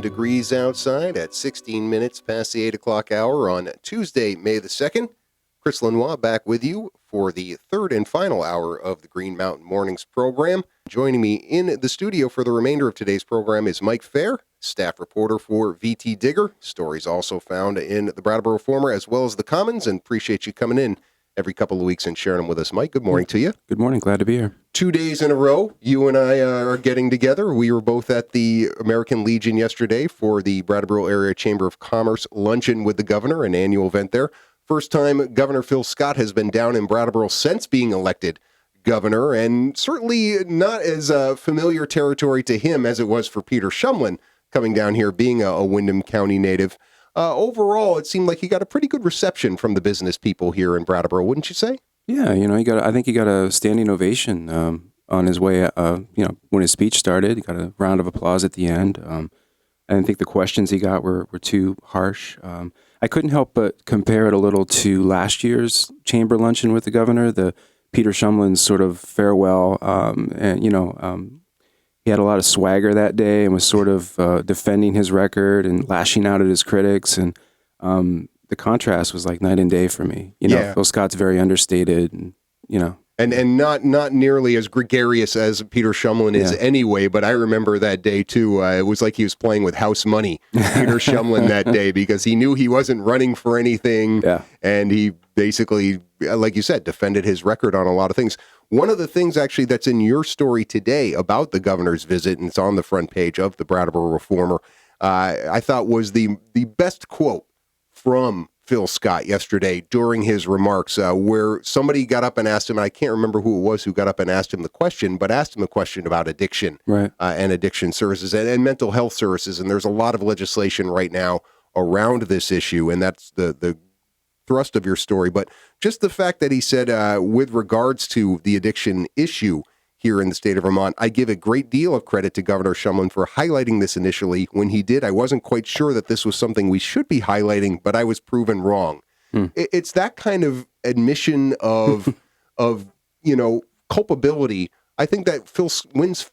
Degrees outside at 16 minutes past the 8 o'clock hour on Tuesday, May the 2nd. Chris Lenois back with you for the third and final hour of the Green Mountain Mornings program. Joining me in the studio for the remainder of today's program is Mike Faher, staff reporter for VTDigger. Stories also found in the Brattleboro Reformer as well as the Commons, and appreciate you coming in every couple of weeks and sharing them with us. Mike, good morning to you. Good morning. Glad to be here. 2 days in a row, you and I are getting together. We were both at the American Legion yesterday for the Brattleboro Area Chamber of Commerce Luncheon with the Governor, an annual event there. First time Governor Phil Scott has been down in Brattleboro since being elected governor, and certainly not as familiar territory to him as it was for Peter Shumlin coming down here, being a Windham County native. Overall, it seemed like he got a pretty good reception from the business people here in Brattleboro, wouldn't you say? Yeah, I think he got a standing ovation on his way, when his speech started. He got a round of applause at the end. I didn't think the questions he got were too harsh. I couldn't help but compare it a little to last year's chamber luncheon with the governor, the Peter Shumlin's sort of farewell, he had a lot of swagger that day and was sort of defending his record and lashing out at his critics. And the contrast was like night and day for me. Phil Scott's very understated, and And not nearly as gregarious as Peter Shumlin is anyway, but I remember that day too. It was like he was playing with house money, Peter Shumlin, that day, because he knew he wasn't running for anything. Yeah. And he basically, like you said, defended his record on a lot of things. One of the things actually that's in your story today about the governor's visit, and it's on the front page of the Brattleboro Reformer, I thought was the best quote from Phil Scott yesterday during his remarks, where somebody got up and asked him, and I can't remember who it was who got up and asked him the question, but asked him a question about addiction, right, and addiction services and mental health services. And there's a lot of legislation right now around this issue, and that's the thrust of your story. But just the fact that he said, with regards to the addiction issue here in the state of Vermont, I give a great deal of credit to Governor Shumlin for highlighting this initially. When he did, I wasn't quite sure that this was something we should be highlighting, but I was proven wrong. It's that kind of admission of culpability, I think, that Phil wins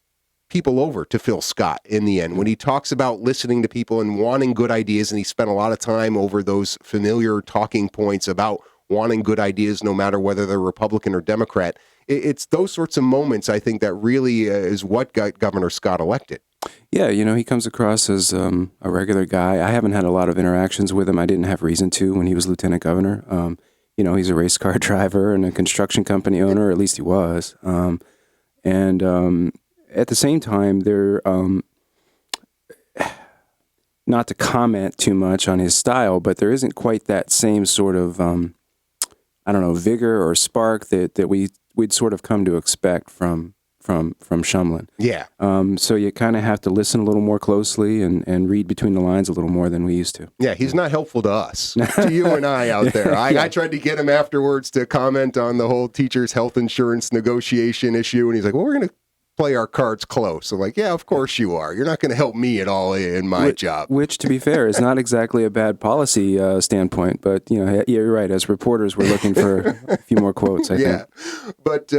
people over to Phil Scott in the end. When he talks about listening to people and wanting good ideas, and he spent a lot of time over those familiar talking points about wanting good ideas no matter whether they're Republican or Democrat. It's those sorts of moments, I think, that really is what got Governor Scott elected. Yeah, he comes across as a regular guy. I haven't had a lot of interactions with him. I didn't have reason to when he was lieutenant governor. He's a race car driver and a construction company owner, or at least he was. And at the same time, they're not to comment too much on his style, but there isn't quite that same sort of, vigor or spark that we'd sort of come to expect from Shumlin. Yeah. So you kind of have to listen a little more closely and read between the lines a little more than we used to. Yeah, he's not helpful to us, to you and I out there. I tried to get him afterwards to comment on the whole teachers' health insurance negotiation issue, and he's like, well, we're going to play our cards close. I'm like, yeah, of course you are. You're not going to help me at all in my job. Which, to be fair, is not exactly a bad policy standpoint. But, you're right. As reporters, we're looking for a few more quotes, I think. But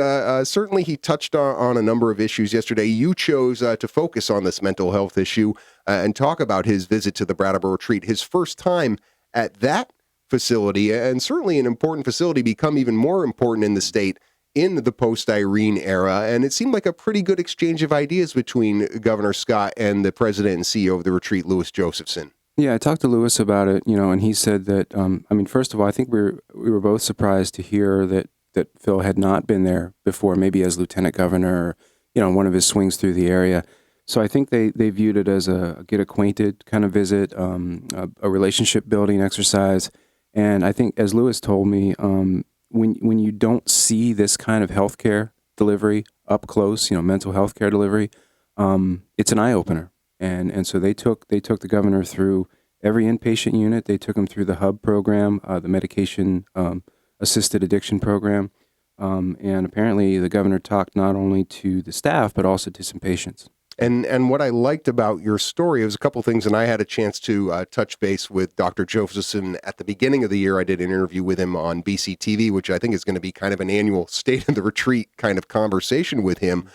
certainly he touched on a number of issues yesterday. You chose to focus on this mental health issue and talk about his visit to the Brattleboro retreat, his first time at that facility, and certainly an important facility, become even more important in the state in the post-Irene era, and it seemed like a pretty good exchange of ideas between Governor Scott and the president and CEO of the retreat, Louis Josephson. Yeah, I talked to Louis about it, and he said that, first of all, I think we were both surprised to hear that Phil had not been there before, maybe as lieutenant governor or, one of his swings through the area. So I think they viewed it as a get acquainted kind of visit, a relationship building exercise. And I think, as Louis told me, when you don't see this kind of healthcare delivery up close, mental health care delivery, it's an eye opener. And so they took the governor through every inpatient unit. They took him through the HUB program, the medication assisted addiction program. And apparently the governor talked not only to the staff, but also to some patients. And what I liked about your story, was a couple things, and I had a chance to touch base with Dr. Josephson at the beginning of the year. I did an interview with him on BCTV, which I think is going to be kind of an annual State of the Retreat kind of conversation with him.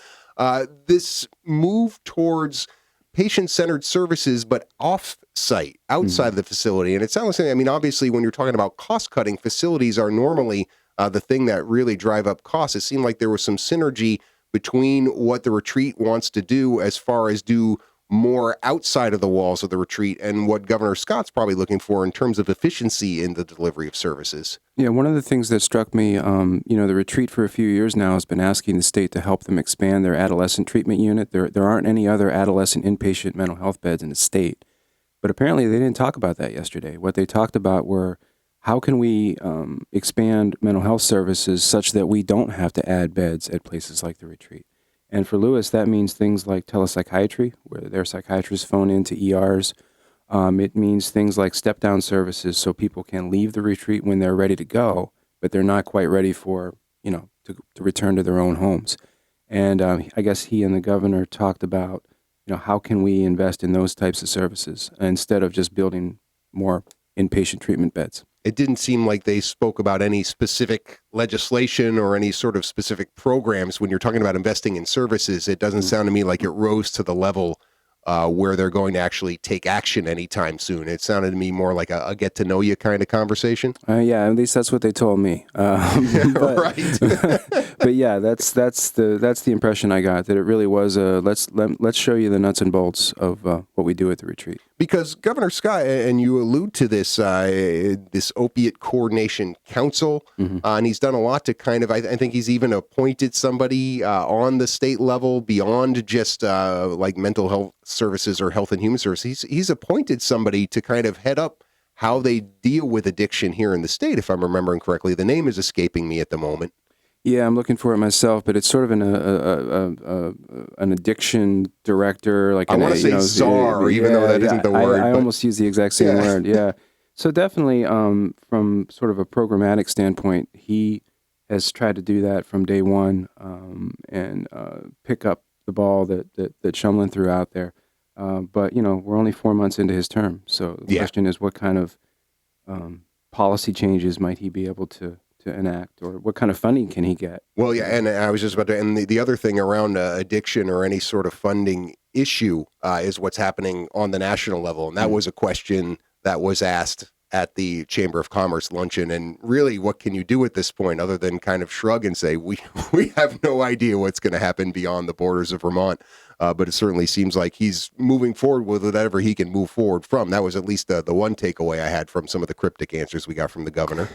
This move towards patient-centered services, but off-site, outside of the facility. And it sounds like, I mean, obviously, when you're talking about cost-cutting, facilities are normally the thing that really drive up costs. It seemed like there was some synergy between what the retreat wants to do as far as do more outside of the walls of the retreat and what Governor Scott's probably looking for in terms of efficiency in the delivery of services. Yeah, one of the things that struck me, the retreat for a few years now has been asking the state to help them expand their adolescent treatment unit. There aren't any other adolescent inpatient mental health beds in the state. But apparently they didn't talk about that yesterday. What they talked about were how can we expand mental health services such that we don't have to add beds at places like the retreat. And for Lewis, that means things like telepsychiatry, where their psychiatrists phone into ERs. It means things like step-down services so people can leave the retreat when they're ready to go, but they're not quite ready for, to return to their own homes. And I guess he and the governor talked about, how can we invest in those types of services instead of just building more inpatient treatment beds. It didn't seem like they spoke about any specific legislation or any sort of specific programs. When you're talking about investing in services, it doesn't sound to me like it rose to the level where they're going to actually take action anytime soon. It sounded to me more like a get to know you kind of conversation. Yeah, at least that's what they told me. Right. But yeah, that's the impression I got, that it really was let's show you the nuts and bolts of what we do at the retreat. Because Governor Scott, and you allude to this Opiate Coordination Council, and he's done a lot to kind of, I think he's even appointed somebody on the state level beyond just like mental health services or health and human services. He's appointed somebody to kind of head up how they deal with addiction here in the state, if I'm remembering correctly. The name is escaping me at the moment. Yeah, I'm looking for it myself, but it's sort of an addiction director. Like I want to say czar, even though that isn't the word. I almost use the exact same word. Yeah. So definitely, from sort of a programmatic standpoint, he has tried to do that from day one and pick up the ball that Shumlin threw out there. But we're only 4 months into his term, so the question is, what kind of policy changes might he be able to enact, or what kind of funding can he get? Well, yeah, and I was just about to, and the other thing around addiction or any sort of funding issue is what's happening on the national level. And that was a question that was asked at the Chamber of Commerce luncheon. And really, what can you do at this point other than kind of shrug and say, we have no idea what's going to happen beyond the borders of Vermont. But it certainly seems like he's moving forward with whatever he can move forward from. That was at least the one takeaway I had from some of the cryptic answers we got from the governor.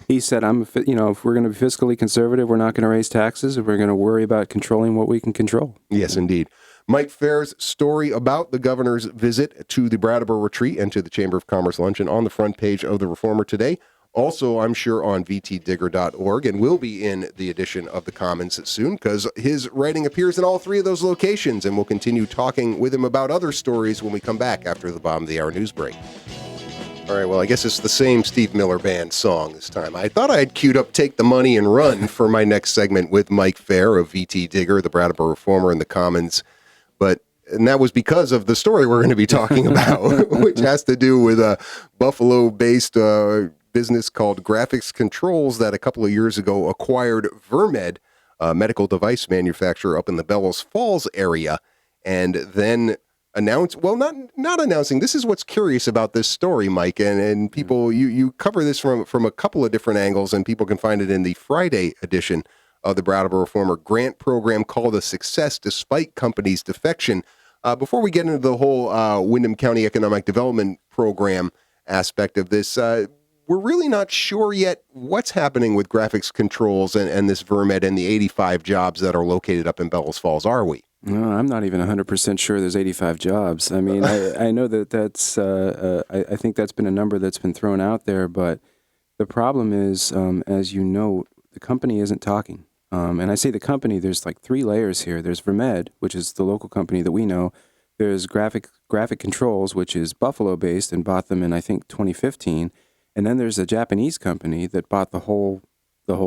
He said, if we're going to be fiscally conservative, we're not going to raise taxes, and we're going to worry about controlling what we can control. Yes, indeed. Mike Faher's story about the governor's visit to the Brattleboro retreat and to the Chamber of Commerce luncheon on the front page of the Reformer today. Also, I'm sure on VTDigger.org, and will be in the edition of the Commons soon, because his writing appears in all three of those locations, and we'll continue talking with him about other stories when we come back after the bottom of the hour news break. All right, well, I guess it's the same Steve Miller Band song this time. I thought I had queued up Take the Money and Run for my next segment with Mike Faher of VTDigger, the Brattleboro Reformer, and the Commons, and that was because of the story we're going to be talking about, which has to do with a Buffalo-based business called Graphics Controls that a couple of years ago acquired Vermed, a medical device manufacturer up in the Bellows Falls area, and then announced, well, not announcing, this is what's curious about this story, Mike, and people, you cover this from a couple of different angles, and people can find it in the Friday edition of the Brattleboro Reformer grant program called a success despite company's defection. Before we get into the whole Windham County Economic Development Program aspect of this, we're really not sure yet what's happening with Graphics Controls and this Vermed and the 85 jobs that are located up in Bellows Falls, are we? No, I'm not even 100% sure there's 85 jobs. I mean, I know that's, I think that's been a number that's been thrown out there, but the problem is, as you know, the company isn't talking. And I say the company, there's like three layers here. There's Vermed, which is the local company that we know. There's Graphic Controls, which is Buffalo-based and bought them in, I think, 2015. And then there's a Japanese company that bought the whole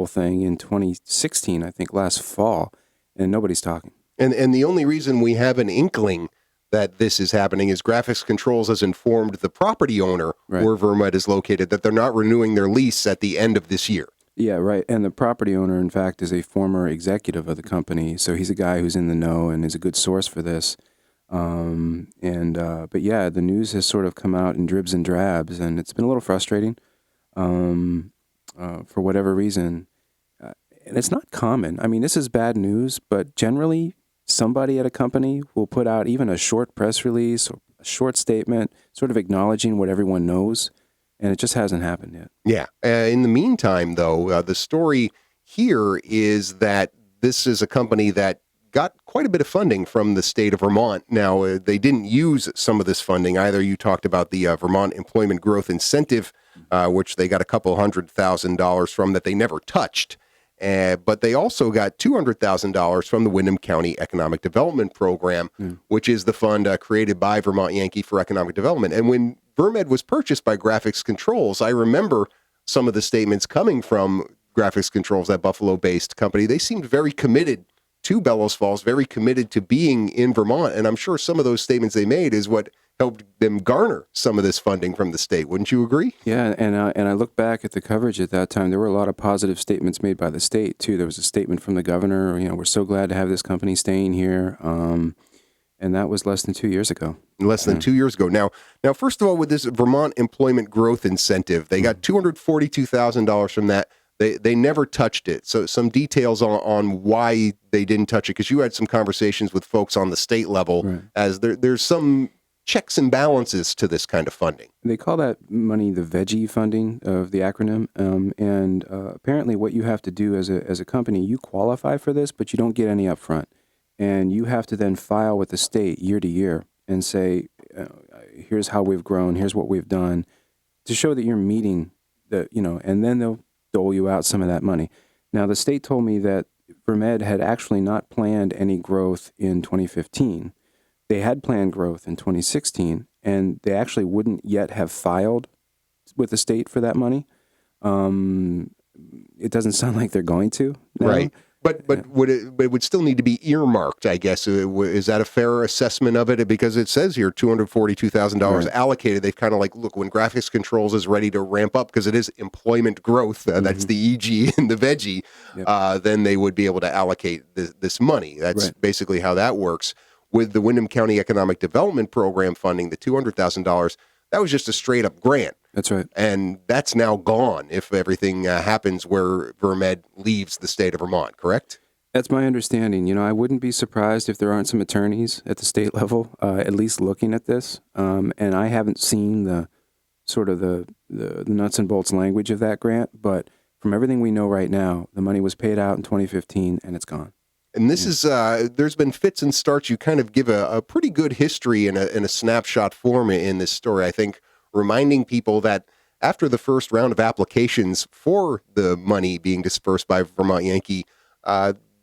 thing in 2016, I think, last fall, and nobody's talking. And the only reason we have an inkling that this is happening is Graphics Controls has informed the property owner where Vermed is located that they're not renewing their lease at the end of this year. Yeah, right. And the property owner, in fact, is a former executive of the company. So he's a guy who's in the know and is a good source for this. But yeah, the news has sort of come out in dribs and drabs, and it's been a little frustrating for whatever reason. And it's not common. I mean, this is bad news, but generally somebody at a company will put out even a short press release or a short statement sort of acknowledging what everyone knows. And it just hasn't happened yet. Yeah. In the meantime, though, the story here is that this is a company that got quite a bit of funding from the state of Vermont. Now, they didn't use some of this funding either. You talked about the Vermont Employment Growth Incentive, which they got a couple $100,000 from that they never touched. But they also got $200,000 from the Windham County Economic Development Program, which is the fund created by Vermont Yankee for economic development. And when Vermed was purchased by Graphics Controls, I remember some of the statements coming from Graphics Controls, that Buffalo-based company. They seemed very committed to Bellows Falls, very committed to being in Vermont. And I'm sure some of those statements they made is what helped them garner some of this funding from the state. Wouldn't you agree? Yeah, and I look back at the coverage at that time. There were a lot of positive statements made by the state, too. There was a statement from the governor, we're so glad to have this company staying here. And that was less than 2 years ago. Less than 2 years ago. Now, first of all, with this Vermont Employment Growth Incentive, they got $242,000 from that. They never touched it. So some details on why they didn't touch it, because you had some conversations with folks on the state level, as there's some checks and balances to this kind of funding. They call that money the veggie funding of the acronym. And apparently what you have to do as a company, you qualify for this, but you don't get any upfront. And you have to then file with the state year to year and say, here's how we've grown, here's what we've done, to show that you're meeting the, and then they'll dole you out some of that money. Now, the state told me that Vermed had actually not planned any growth in 2015. They had planned growth in 2016, and they actually wouldn't yet have filed with the state for that money. It doesn't sound like they're going to. No. Right. But it would still need to be earmarked, I guess. Is that a fair assessment of it? Because it says here $242,000 allocated. They've kind of like, look, when Graphics Controls is ready to ramp up, because it is employment growth, that's the EG and the veggie, then they would be able to allocate this money. That's basically how that works. With the Windham County Economic Development Program funding, the $200,000, that was just a straight up grant. That's right. And that's now gone if everything happens where Vermed leaves the state of Vermont, correct? That's my understanding. I wouldn't be surprised if there aren't some attorneys at the state level at least looking at this. And I haven't seen the sort of the nuts and bolts language of that grant. But from everything we know right now, the money was paid out in 2015 and it's gone. And this is, there's been fits and starts. You kind of give a pretty good history in a snapshot form in this story, I think, reminding people that after the first round of applications for the money being dispersed by Vermont Yankee,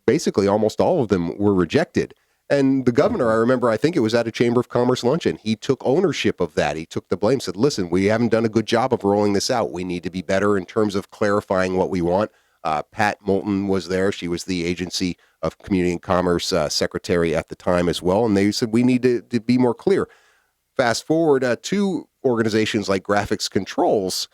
basically almost all of them were rejected. And the governor, I remember, I think it was at a Chamber of Commerce luncheon, he took ownership of that. He took the blame, said, listen, we haven't done a good job of rolling this out. We need to be better in terms of clarifying what we want. Pat Moulton was there. She was the Agency of Community and Commerce secretary at the time as well. And they said, we need to be more clear. Fast forward to organizations like Graphics Controls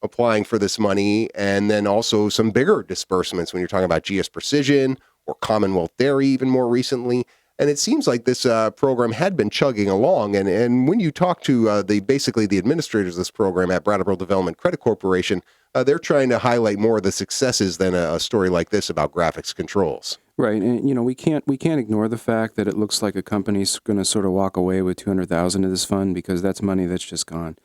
applying for this money, and then also some bigger disbursements when you're talking about GS Precision or Commonwealth Dairy even more recently. And it seems like this program had been chugging along. And when you talk to basically the administrators of this program at Brattleboro Development Credit Corporation, they're trying to highlight more of the successes than a story like this about Graphics Controls. Right, and we can't ignore the fact that it looks like a company's going to sort of walk away with $200,000 of this fund, because that's money that's just gone.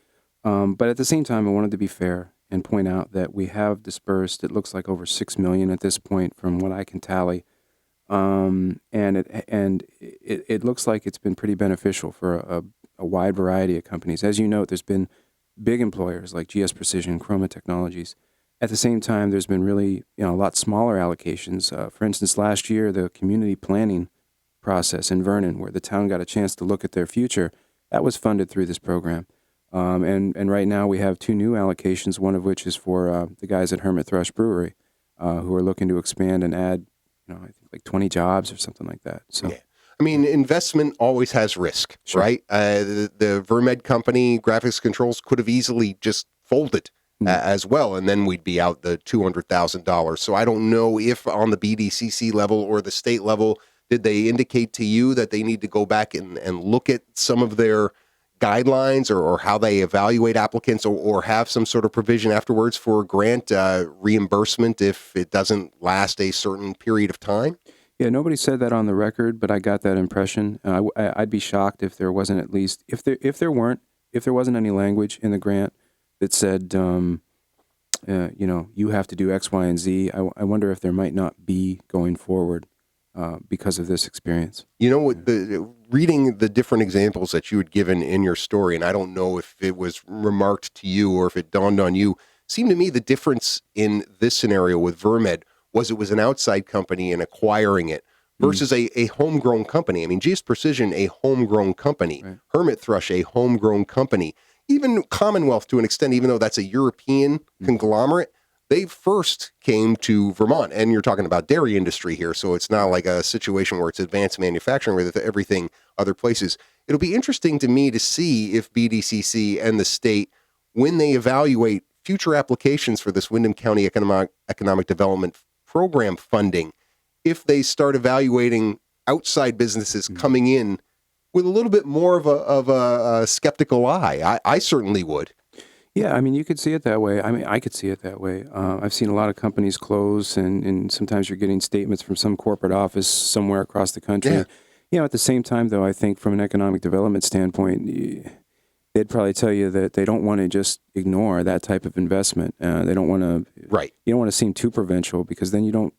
But at the same time, I wanted to be fair and point out that we have dispersed, it looks like over $6 million at this point, from what I can tally. And it looks like it's been pretty beneficial for a wide variety of companies. As you note, there's been big employers like GS Precision, Chroma Technologies. At the same time, there's been really a lot smaller allocations. For instance, last year, the community planning process in Vernon, where the town got a chance to look at their future. That was funded through this program. And right now we have 2 new allocations, one of which is for the guys at Hermit Thrush Brewery, who are looking to expand and add, I think like 20 jobs or something like that. So. Yeah. I mean, investment always has risk, right? The Vermed company, Graphics Controls, could have easily just folded as well, and then we'd be out the $200,000. So I don't know if on the BDCC level or the state level, did they indicate to you that they need to go back and look at some of their guidelines or how they evaluate applicants or have some sort of provision afterwards for grant reimbursement if it doesn't last a certain period of time? Yeah, nobody said that on the record, but I got that impression. I'd be shocked if there wasn't at least if there wasn't any language in the grant that said, you have to do X, Y, and Z. I wonder if there might not be going forward because of this experience. You know, Reading the different examples that you had given in your story, and I don't know if it was remarked to you or if it dawned on you, seemed to me the difference in this scenario with Vermed was it was an outside company and acquiring it versus a homegrown company. I mean, GS Precision, a homegrown company. Right. Hermit Thrush, a homegrown company. Even Commonwealth, to an extent, even though that's a European conglomerate, they first came to Vermont. And you're talking about dairy industry here, so it's not like a situation where it's advanced manufacturing with everything other places. It'll be interesting to me to see if BDCC and the state, when they evaluate future applications for this Windham County Economic Development Program funding, if they start evaluating outside businesses coming in with a little bit more of a skeptical eye. I certainly would. Yeah, I mean, you could see it that way. I mean, I could see it that way. I've seen a lot of companies close, and sometimes you're getting statements from some corporate office somewhere across the country. Yeah. At the same time, though, I think from an economic development standpoint, they'd probably tell you that they don't want to just ignore that type of investment. They don't want to. Right. You don't want to seem too provincial because then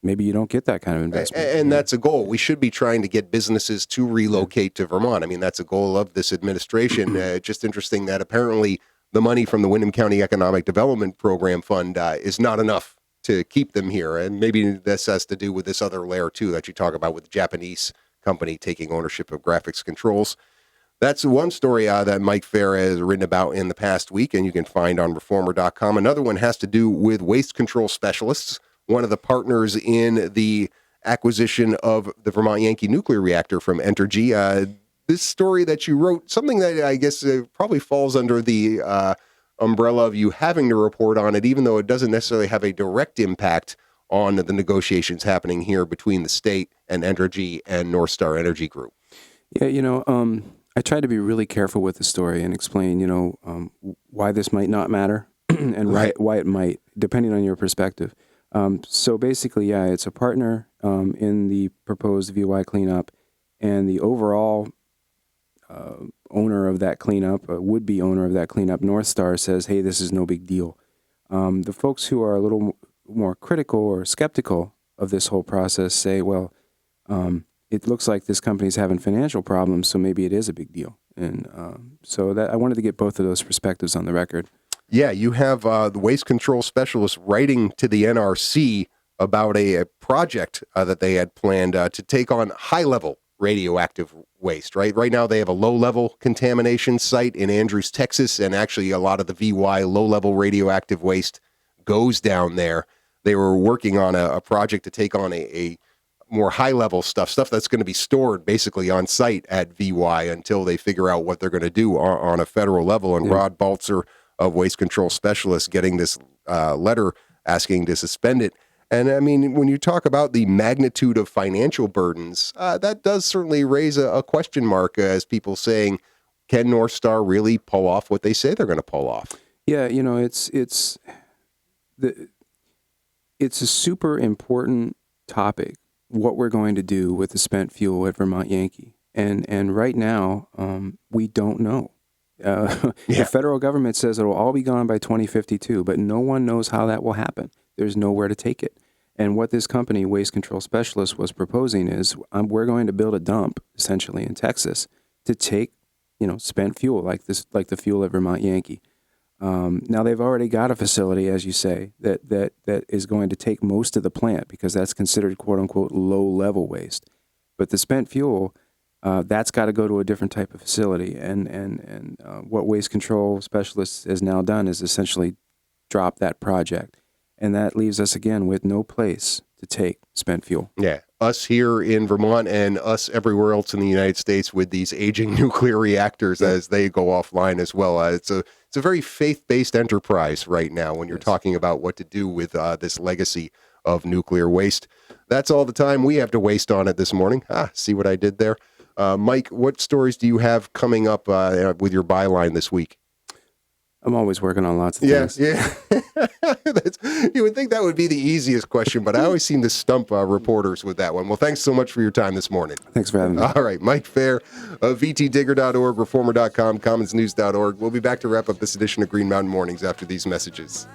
maybe you don't get that kind of investment. And that's a goal. We should be trying to get businesses to relocate to Vermont. I mean, that's a goal of this administration. Just interesting that apparently the money from the Windham County Economic Development Program Fund is not enough to keep them here. And maybe this has to do with this other layer, too, that you talk about with the Japanese company taking ownership of graphics controls. That's one story that Mike Faher has written about in the past week, and you can find on reformer.com. Another one has to do with waste control specialists, one of the partners in the acquisition of the Vermont Yankee nuclear reactor from Entergy. This story that you wrote, something that I guess probably falls under the umbrella of you having to report on it, even though it doesn't necessarily have a direct impact on the negotiations happening here between the state and Entergy and North Star Energy Group. Yeah, I tried to be really careful with the story and explain, why this might not matter and why it might, depending on your perspective. So basically, it's a partner in the proposed VY cleanup, and the overall owner of that cleanup, would-be owner of that cleanup, North Star, says, hey, this is no big deal. The folks who are a little more critical or skeptical of this whole process say, well, it looks like this company's having financial problems, so maybe it is a big deal. And so that I wanted to get both of those perspectives on the record. Yeah, you have the waste control specialists writing to the NRC about a project that they had planned to take on high-level radioactive waste, right? Right now they have a low-level contamination site in Andrews, Texas, and actually a lot of the VY low-level radioactive waste goes down there. They were working on a project to take on a more high-level stuff that's going to be stored basically on site at VY until they figure out what they're going to do on a federal level. And Rod Baltzer of Waste Control Specialists getting this letter asking to suspend it. And I mean, when you talk about the magnitude of financial burdens, that does certainly raise a question mark as people saying, can North Star really pull off what they say they're going to pull off? Yeah, it's a super important topic, what we're going to do with the spent fuel at Vermont Yankee. And right now, we don't know. The federal government says it will all be gone by 2052, but no one knows how that will happen. There's nowhere to take it. And what this company, Waste Control Specialist, was proposing is we're going to build a dump, essentially, in Texas to take, spent fuel like the fuel at Vermont Yankee. Now, they've already got a facility, as you say, that is going to take most of the plant because that's considered, quote-unquote, low-level waste. But the spent fuel, that's got to go to a different type of facility. And what Waste Control Specialists has now done is essentially drop that project. And that leaves us, again, with no place to take spent fuel. Yeah. Us here in Vermont and us everywhere else in the United States with these aging nuclear reactors as they go offline as well. It's a very faith-based enterprise right now when you're talking about what to do with this legacy of nuclear waste. That's all the time we have to waste on it this morning. See what I did there? Mike, what stories do you have coming up with your byline this week? I'm always working on lots of things. Yeah. You would think that would be the easiest question, but I always seem to stump reporters with that one. Well, thanks so much for your time this morning. Thanks for having me. All right. Mike Faher of VTDigger.org, Reformer.com, commonsnews.org. We'll be back to wrap up this edition of Green Mountain Mornings after these messages.